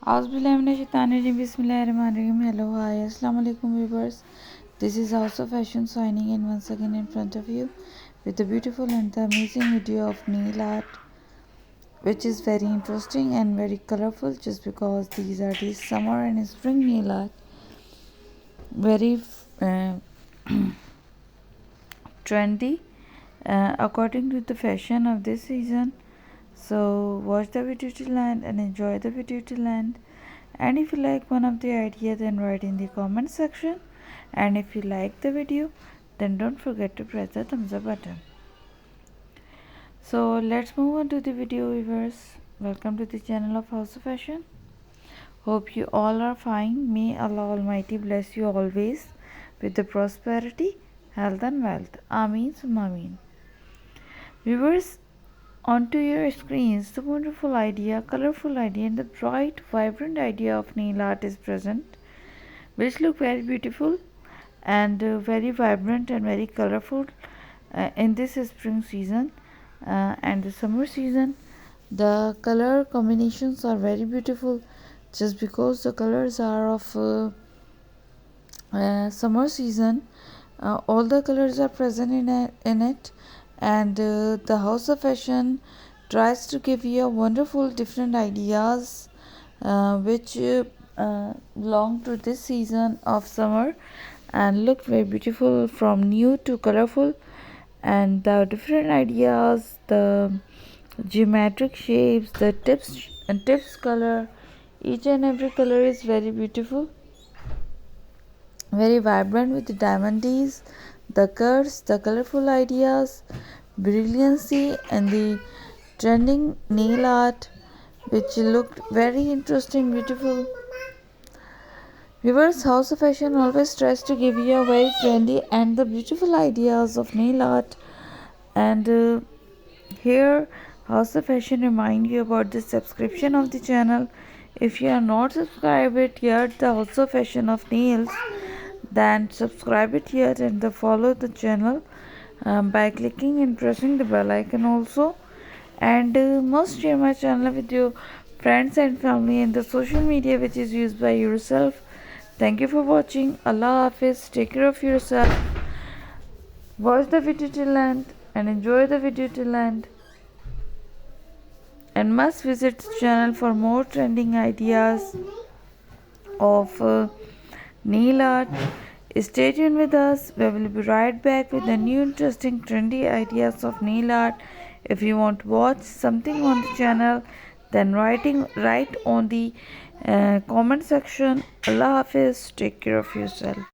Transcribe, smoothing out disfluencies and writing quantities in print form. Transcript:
Bismillahirrahmanirrahim. Hello, hi, assalamu alaikum viewers. This is House of Fashion signing in once again in front of you with the beautiful and the amazing video of nail art, which is very interesting and very colorful just because these are the summer and spring nail art. Very trendy according to the fashion of this season. So watch the video till end and enjoy the video till end. And if you like one of the idea, then write in the comment section. And if you like the video, then don't forget to press the thumbs up button. So let's move on to the video, viewers. Welcome to the channel of House of Fashion. Hope you all are fine. May Allah Almighty bless you always with the prosperity, health and wealth. Ameen summa ameen. Viewers, onto your screens, the wonderful idea, colorful idea and the bright, vibrant idea of nail art is present, which look very beautiful and very vibrant and very colorful in this spring season and the summer season. The color combinations are very beautiful just because the colors are of summer season. All the colors are present in it, and the House of Fashion tries to give you a wonderful different ideas which belong to this season of summer and look very beautiful from new to colorful, and the different ideas, the geometric shapes, the tips color, each and every color is very beautiful, very vibrant with the diamonds, the curves, the colorful ideas, brilliancy and the trending nail art which looked very interesting, beautiful. Viewers, House of Fashion always tries to give you a very trendy and the beautiful ideas of nail art, and here House of Fashion remind you about the subscription of the channel. If you are not subscribed it yet, the House of Fashion of Nails, then subscribe it yet and follow the channel by clicking and pressing the bell icon also, and must share my channel with your friends and family and the social media which is used by yourself. Thank you for watching. Allah Hafiz. Take care of yourself. Watch the video till end and enjoy the video till end, and must visit the channel for more trending ideas of nail art. Stay tuned with us. We will be right back with the new interesting trendy ideas of nail art. If you want to watch something on the channel, then write on the comment section. Allah Hafiz. Take care of yourself.